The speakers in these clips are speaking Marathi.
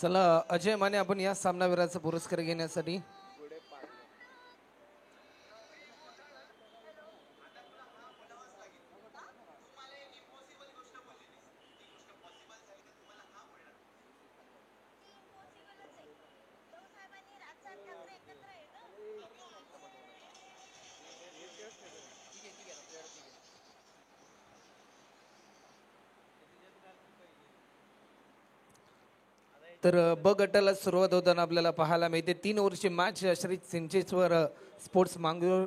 चला अजय माने आपण या सामनावीराचा पुरस्कार घेण्यासाठी तर ब गटाला सुरुवात होताना आपल्याला पाहायला मिळते 3 ओव्हरची मॅच श्री चिंचेश्वर स्पोर्ट्स मांगरूळ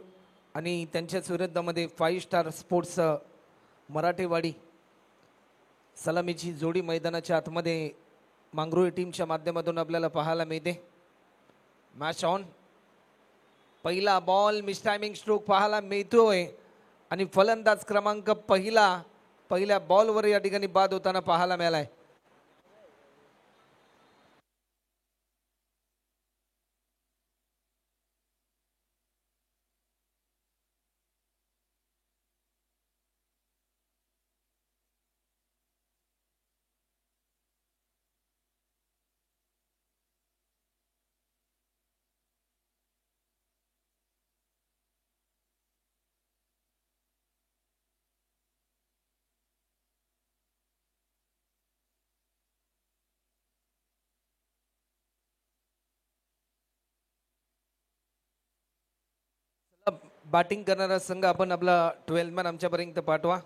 आणि त्यांच्याच विरुद्धमध्ये 5 स्टार स्पोर्ट्स मराठेवाडी सलामीची जोडी मैदानाच्या आतमध्ये मांगरूळ टीमच्या माध्यमातून आपल्याला पाहायला मिळते. Match on. पहिला बॉल मिस टायमिंग स्ट्रोक पाहायला मिळतोय आणि फलंदाज क्रमांक पहिल्या बॉलवर या ठिकाणी बाद होताना पाहायला मिळालाय. बॅटिंग करणारा संघ आपण आपला 12 मॅन आमच्यापर्यंत पाठवा.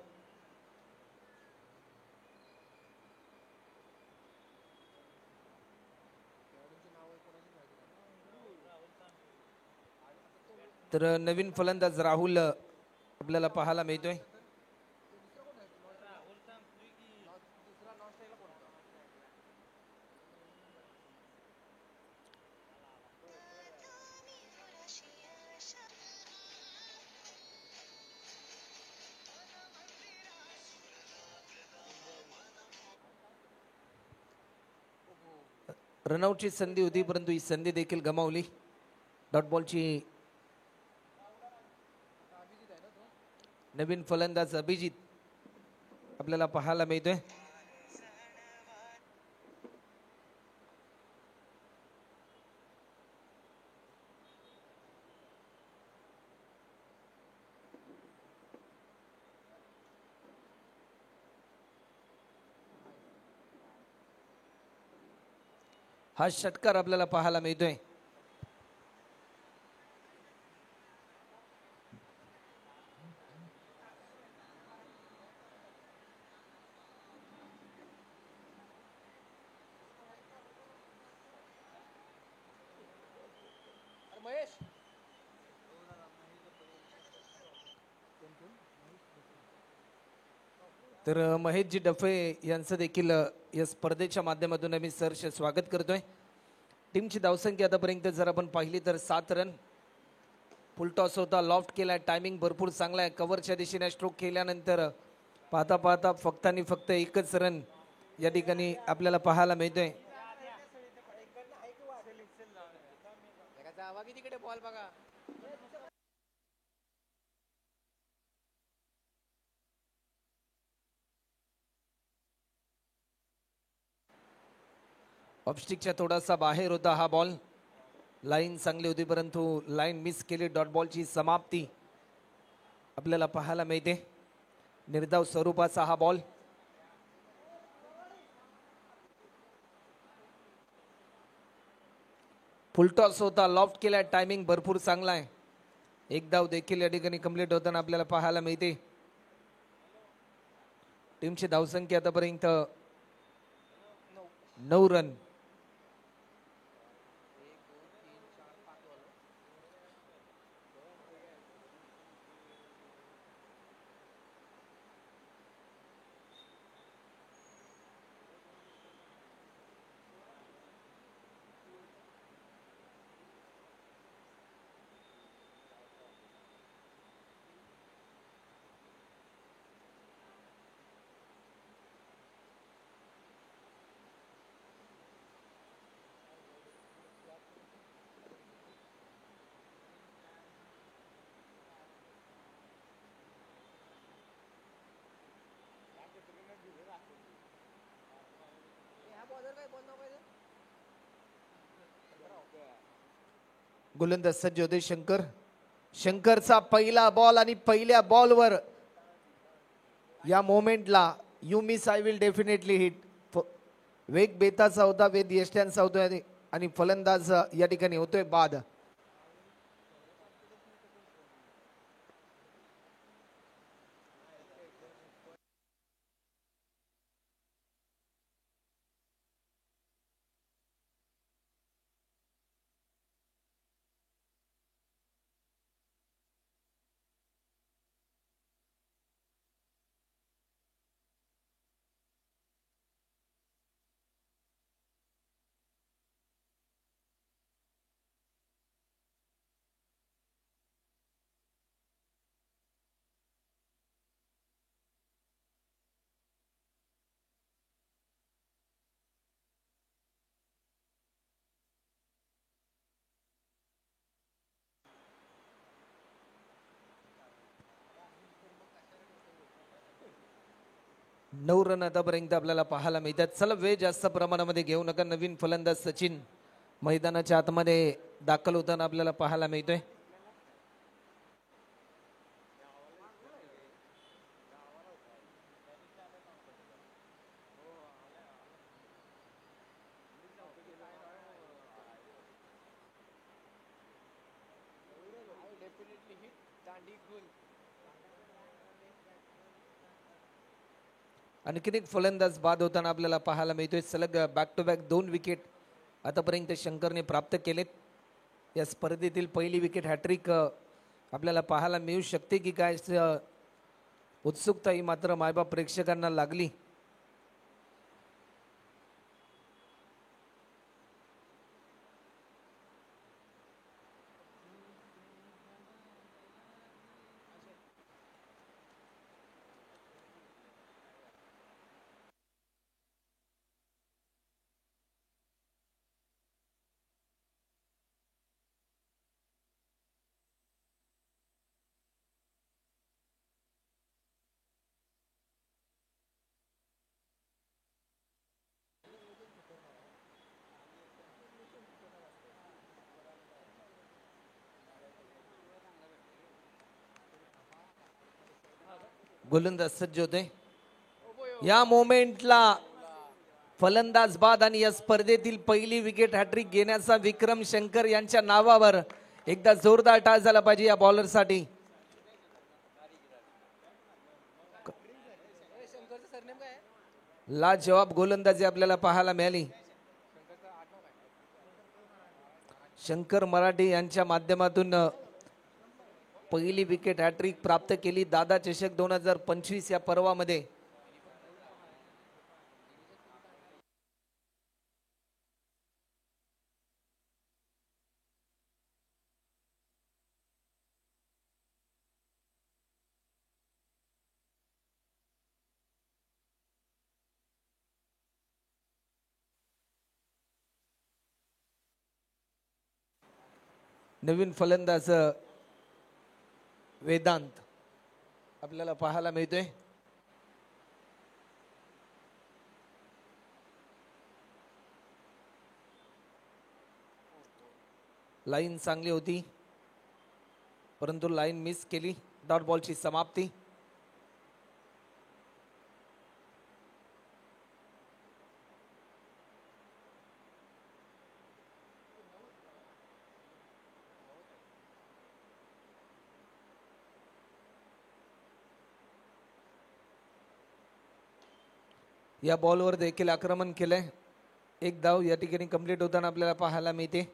तर नवीन फलंदाज राहुल आपल्याला पाहायला मिळतोय. रनआउटची संधी होती परंतु ही संधी देखील गमावली. डॉट बॉलची नवीन फलंदाज अभिजित आपल्याला पाहायला मिळतोय. हा षटकार आपल्याला पाहायला मिळतोय. तर महेशजी डफे यांचं देखील या स्पर्धेच्या माध्यमातून आम्ही सहर्ष स्वागत करतोय. टीमची धावसंख्या आतापर्यंत जर आपण पाहिली तर 7 रन. फुल टॉस होता, लॉफ्ट केलाय, टायमिंग भरपूर चांगला आहे. कव्हरच्या दिशेने स्ट्रोक केल्यानंतर पाहता पाहता फक्त आणि फक्त एकच रन या ठिकाणी आपल्याला पाहायला मिळतोय. बॉल बघा. ऑफस्टिकच्या थोडासा बाहेर होता हा बॉल. लाईन चांगली होती परंतु लाईन मिस केली. डॉट बॉलची समाप्ती आपल्याला पाहायला मिळते. निर्धाव स्वरूपाचा हा बॉल. फुलटॉस होता, लॉफ्ट केलाय, टायमिंग भरपूर चांगला आहे. एक धाव देखील या ठिकाणी कंप्लीट होताना आपल्याला पाहायला मिळते. टीमची धावसंख्या आतापर्यंत 9 रन. गोलंदाज सज्ज होते शंकर. शंकरचा पहिला बॉल आणि पहिल्या बॉलवर या मोमेंटला you miss I will definitely hit. वेग बेताचा होता, वेद यष्ट्यांचा होतोय आणि फलंदाज या ठिकाणी होतोय बाद. नऊ रन आतापर्यंत आपल्याला पाहायला मिळतात. चला वेळ जास्त प्रमाणामध्ये घेऊ नका. नवीन फलंदाज सचिन मैदानाच्या आतमध्ये दाखल होताना आपल्याला पाहायला मिळतोय. आणखीन एक फलंदाज बाद होताना आपल्याला पाहायला मिळतोय. सलग बॅक टू बॅक 2 विकेट आतापर्यंत शंकरने प्राप्त केलेत. या स्पर्धेतील पहिली विकेट हॅट्रिक आपल्याला पाहायला मिळू शकते की काय, उत्सुकता ही मात्र मायबाप प्रेक्षकांना लागली. गोलंदाज सज्ज होते. या मोमेंटला फलंदाज बाद आणि या स्पर्धेतील पहिली विकेट हॅट्रिक घेण्याचा विक्रम शंकर यांच्या नावावर. एकदा जोरदार टाळ झाला पाहिजे या बॉलरसाठी. लाजवाब गोलंदाजी आपल्याला पाहायला मिळाली. शंकर मराठे यांच्या माध्यमातून पहिली विकेट हॅट्रिक प्राप्त केली. दादा चषक 2025 या पर्वामध्ये. नवीन फलंदाज वेदांत आपल्याला पाहायला मिळतोय. लाईन चांगली होती परंतु लाईन मिस केली. डॉट बॉलची समाप्ती. या बॉलवर देखील आक्रमण केलंय. एक धाव या ठिकाणी कंप्लीट होताना आपल्याला पाहायला मिळते.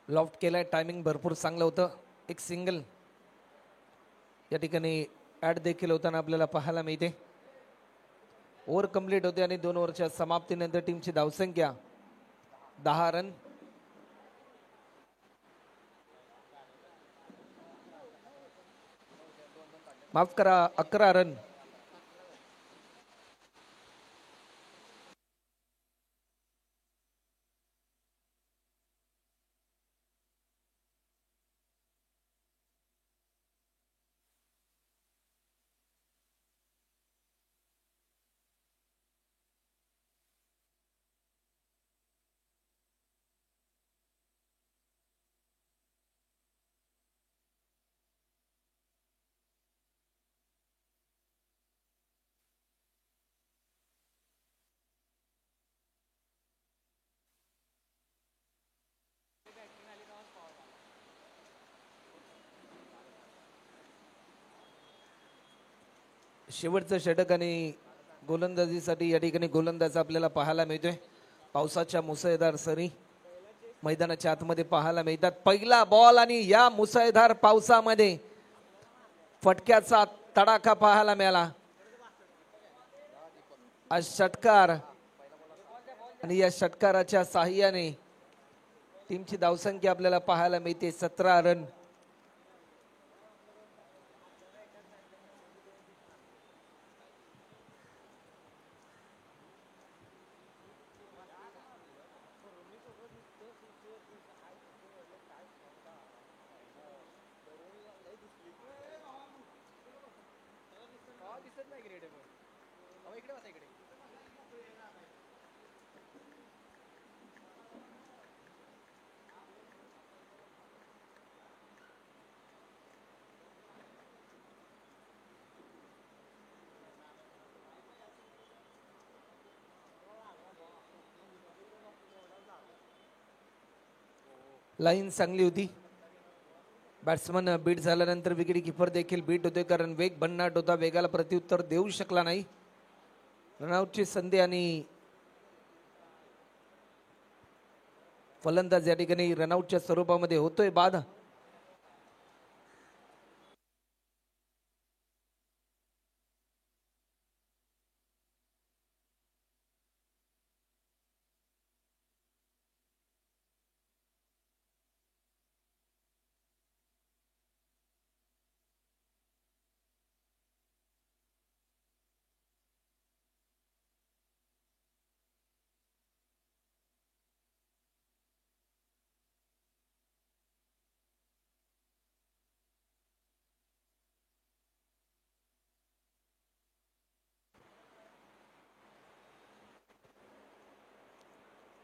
लॉफ्ट केलाय. टायमिंग भरपूर चांगलं होतं. एक सिंगल या ठिकाणी ऍड देखील होताना आपल्याला पाहायला मिळते. ओव्हर कंप्लीट होते आणि 2 ओव्हरच्या समाप्तीनंतर टीमची धावसंख्या 10 रन. माफ करा 11 रन. शेवटचं षटक आणि गोलंदाजीसाठी या ठिकाणी गोलंदाज आपल्याला पाहायला मिळतोय. पावसाच्या मुसळधार सरी मैदानाच्या आतमध्ये पाहायला मिळतात. पहिला बॉल आणि या मुसळधार पावसामध्ये फटक्याचा तडाखा पाहायला मिळाला. आज षटकार आणि या षटकाराच्या साहाय्याने टीमची धावसंख्या आपल्याला पाहायला मिळते 17 रन. लाईन चांगली होती. बॅट्समन बीट झाल्यानंतर विकेट किपर देखील बीट होते, कारण वेग भन्नाट होता. वेगाला प्रत्युत्तर देऊ शकला नाही. रनआउटची संधी आणि फलंदाज या ठिकाणी रनआउटच्या स्वरूपामध्ये होतोय बाद.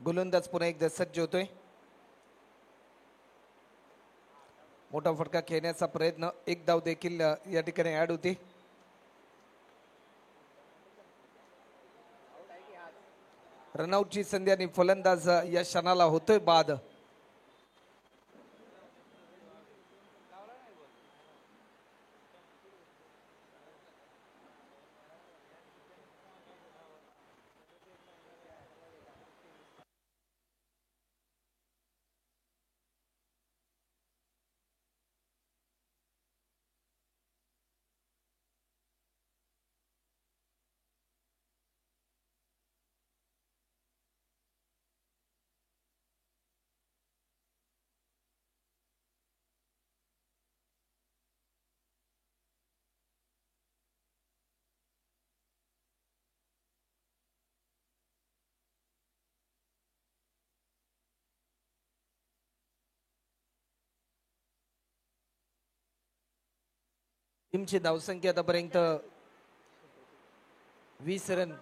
गोलंदाज पुन्हा एकदा सज्ज होतोय. मोठा फटका खेळण्याचा प्रयत्न. एक धाव देखील या ठिकाणी ऍड होती. रनआउटची संधी आणि फलंदाज या क्षणाला होतोय बाद. टीमची धावसंख्या आतापर्यंत 20 रन.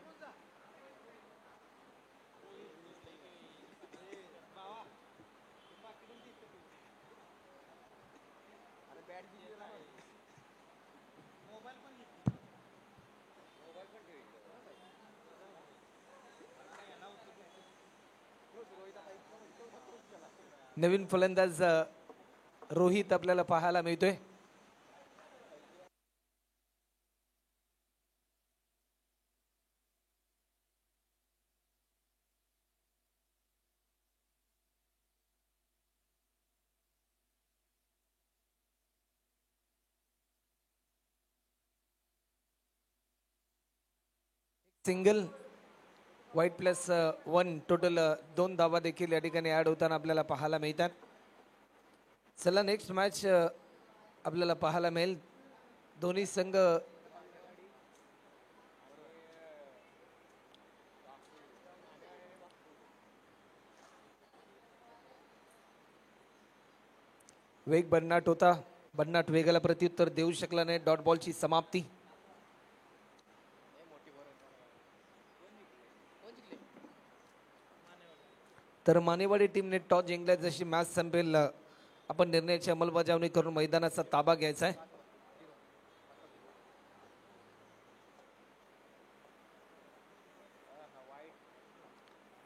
नवीन फलंदाज रोहित आपल्याला पाहायला मिळतोय. सिंगल वाईट +1 टोटल 2 धावा देखील या ठिकाणी ऍड होताना आपल्याला पाहायला मिळतात. चला नेक्स्ट मॅच आपल्याला पाहायला मिळेल. दोन्ही संघ वेग भन्नाट होता. भन्नाट वेगाला प्रत्युत्तर देऊ शकला नाही. डॉट बॉलची समाप्ती. तर मानेवाडी टीमने टॉस जिंकला. जशी मॅच संपेल आपण निर्णयाची अंमलबजावणी करून मैदानाचा ताबा घ्यायचा आहे.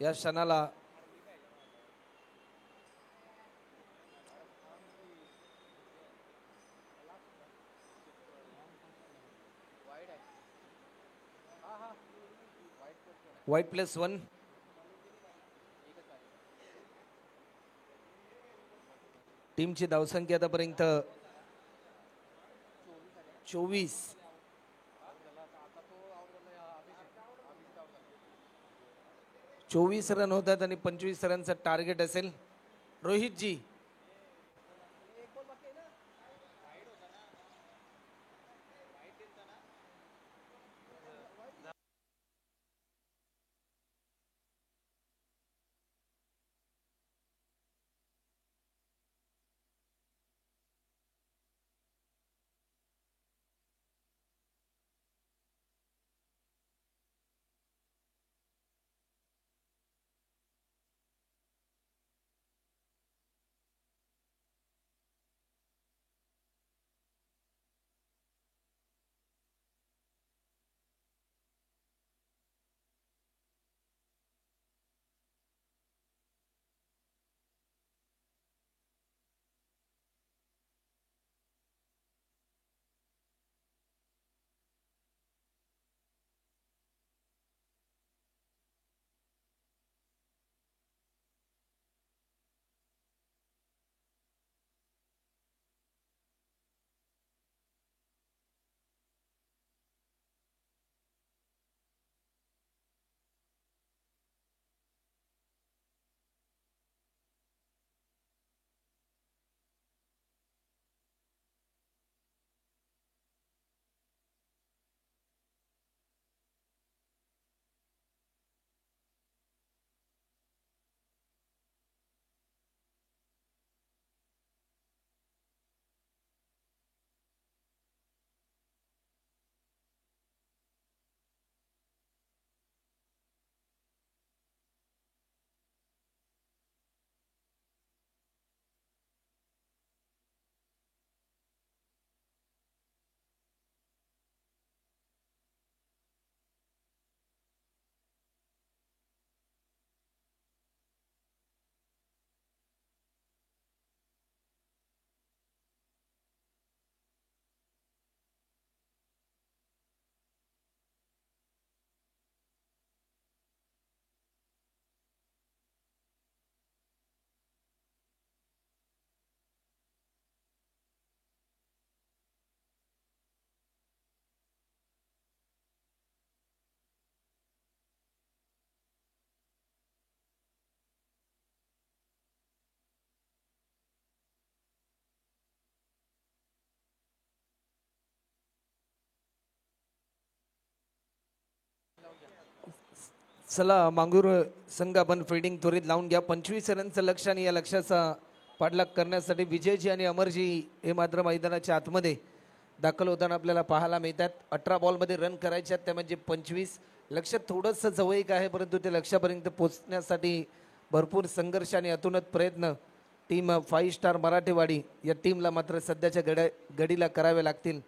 या क्षणाला व्हाईट +1. टीमची धावसंख्या आतापर्यंत 24. 24 रन होतात आणि 25 रनचं टार्गेट असेल. रोहितजी चला मांगूर संघ आपण फिल्डिंग त्वरित लावून घ्या. 25 रनचं लक्ष आणि या लक्ष्याचा पाठलाग करण्यासाठी विजयजी आणि अमरजी हे मात्र मैदानाच्या आतमध्ये दाखल होताना आपल्याला पाहायला मिळतात. 18 बॉलमध्ये रन करायचे आहेत, त्या म्हणजे 25. लक्ष थोडंसं जवळीक आहे, परंतु ते लक्ष्यापर्यंत पोहोचण्यासाठी भरपूर संघर्ष आणि अतुनत प्रयत्न टीम 5 स्टार मराठेवाडी या टीमला मात्र सध्याच्या घडीला करावे लागतील.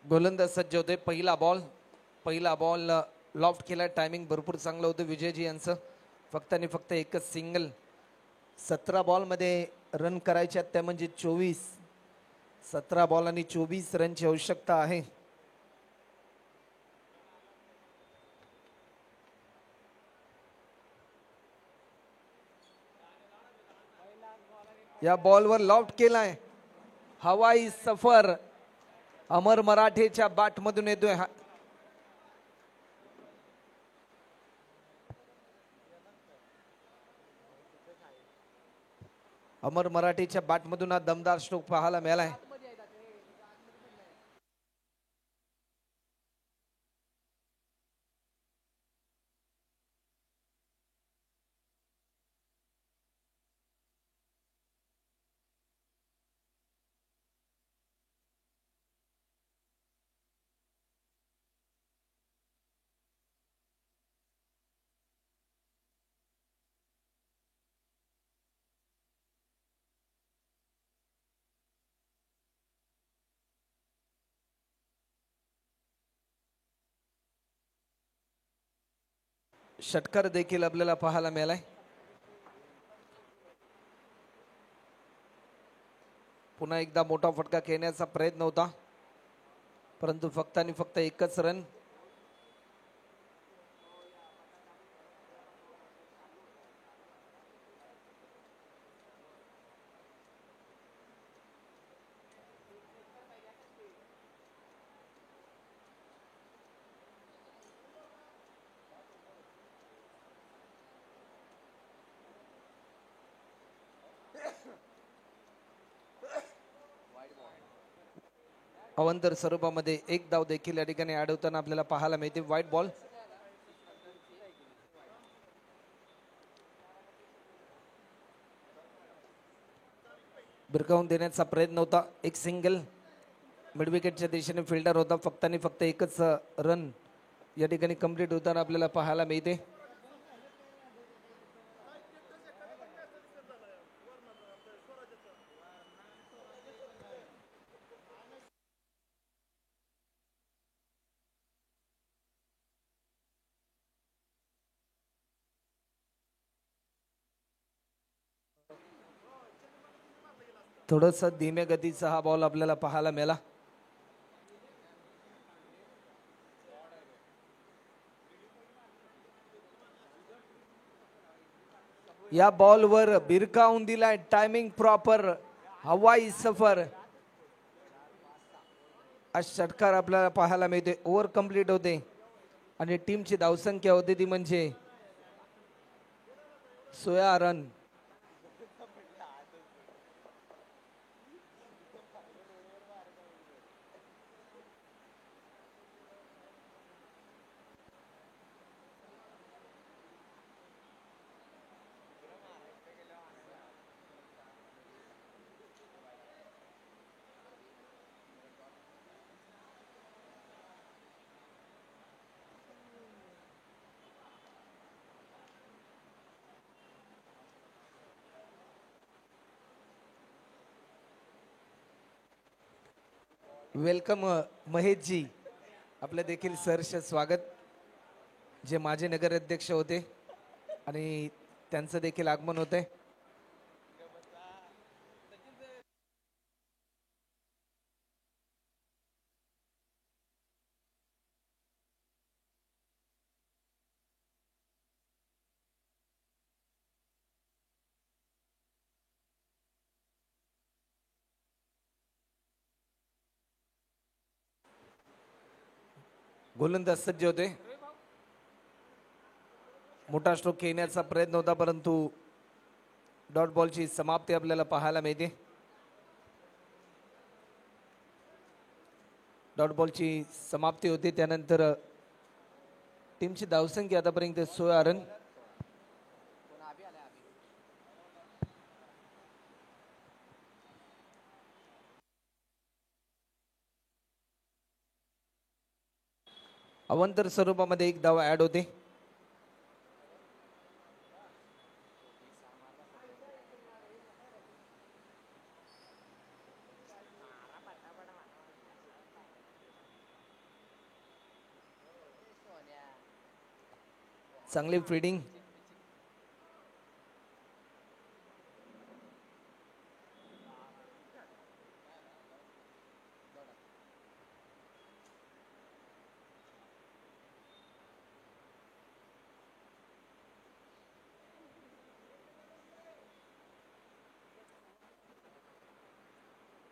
गोलंदाज सज्ज होते. पहिला बॉल लॉफ्ट केला. टायमिंग भरपूर चांगलं होतं विजयजी यांचं. फक्त आणि फक्त एकच सिंगल. 17 बॉलमध्ये रन करायचे आहेत, त्या म्हणजे 24. 17 बॉल आणि 24 रनची आवश्यकता आहे. या बॉलवर लॉफ्ट केलाय. हवाई सफर अमर मराठेच्या बॅटमधून येतोय. अमर मराठेच्या बॅटमधून हा दमदार स्ट्रोक पाहायला मिळालाय. षटकार देखील आपल्याला पाहायला मिळालाय. पुन्हा एकदा मोठा फटका खेळण्याचा प्रयत्न होता, परंतु फक्त आणि फक्त एकच रन. अवंतर स्वरूपामध्ये एक धाव देखील या ठिकाणी ऍड होताना आपल्याला पाहायला मिळते. White ball. बिरकावून देण्याचा प्रयत्न होता. एक सिंगल. मिडविकेटच्या दिशेने फिल्डर होता. फक्त आणि फक्त एकच रन या ठिकाणी कंप्लीट होताना आपल्याला पाहायला मिळते. थोडस धीम्या गतीचा हा बॉल आपल्याला पाहायला मिळाला. या बॉलवर बिरकावून दिलाय. Timing proper. हवाई सफर. आज षटकार आपल्याला पाहायला मिळते. ओव्हर कंप्लीट होते आणि टीमची धावसंख्या होती ती म्हणजे 16 रन. वेलकम महेशजी. आपलं देखील सहर्ष स्वागत. जे माजी नगराध्यक्ष होते आणि त्यांचं देखील आगमन होते. गोलंदाज सज्ज होते. मोठा स्ट्रोक खेळण्याचा प्रयत्न होता, परंतु डॉट बॉलची समाप्ती आपल्याला पाहायला मिळते. डॉट बॉलची समाप्ती होती. त्यानंतर टीमची धावसंख्या आतापर्यंत 16 रन. अवंतर स्वरूपामध्ये एक धाव ऍड होते. चांगली फिल्डिंग.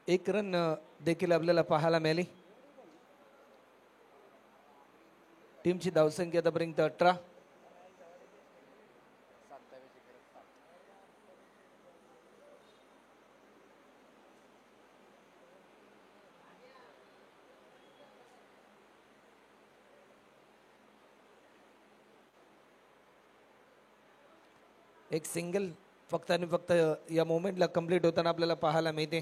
एक रन देखील आपल्याला पाहायला मिळाली. टीमची धावसंख्या आतापर्यंत 18. एक सिंगल फक्त आणि फक्त या मोमेंटला कंप्लीट होताना आपल्याला पाहायला मिळते.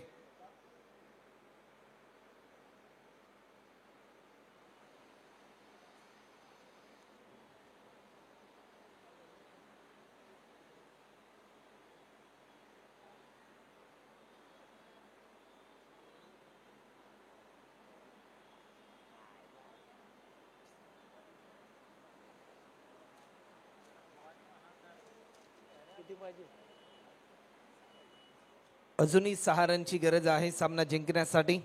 अजूनही 6 रनची गरज आहे सामना जिंकण्यासाठी.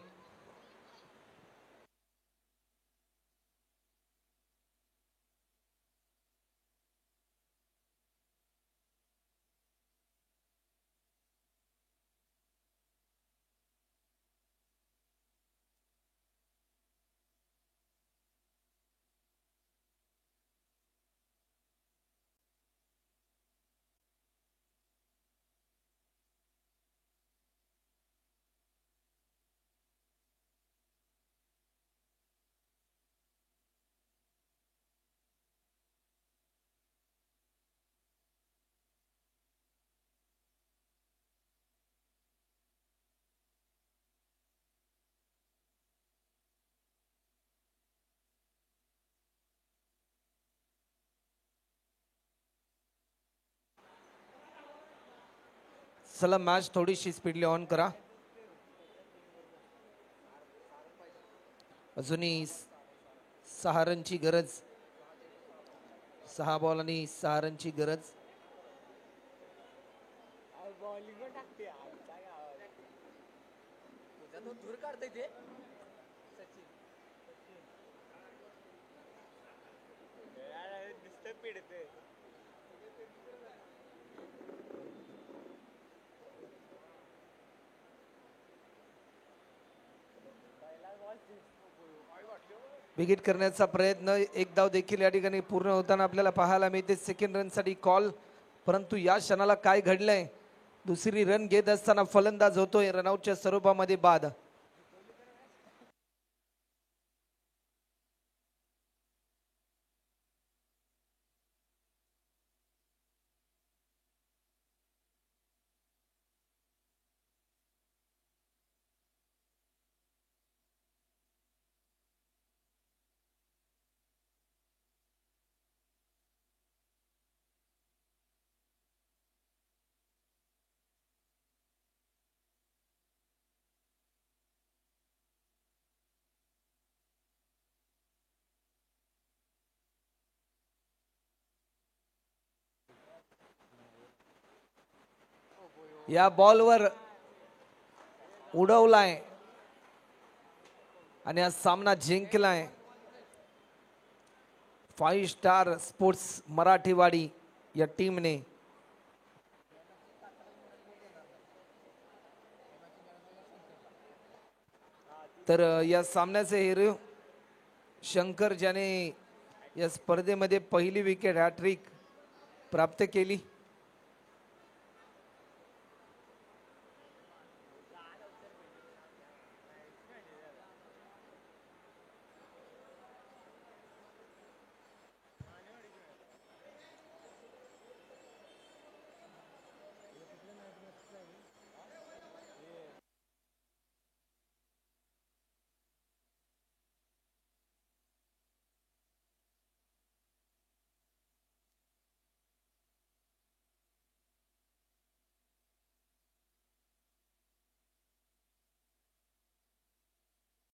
चला मॅच थोडीशी स्पीडली ऑन करा. अजूनही 6 रनची गरज. 6 बॉल आणि 6 रनची गरज. विकेट करण्याचा प्रयत्न, एक धाव देखील या ठिकाणी पूर्ण होताना आपल्याला पाहायला मिळते. सेकंड रन साठी कॉल, परंतु या क्षणाला काय घडलंय, दुसरी रन घेत असताना फलंदाज होतोय रनआउटच्या स्वरूपामध्ये बाद. या बॉलवर उडवलाय आणि हा सामना जिंकलाय 5 स्टार स्पोर्ट्स मराठीवाडी या टीमने. तर या सामन्याचे हिरो शंकर, ज्याने या स्पर्धेमध्ये पहिली विकेट हॅट्रिक प्राप्त केली.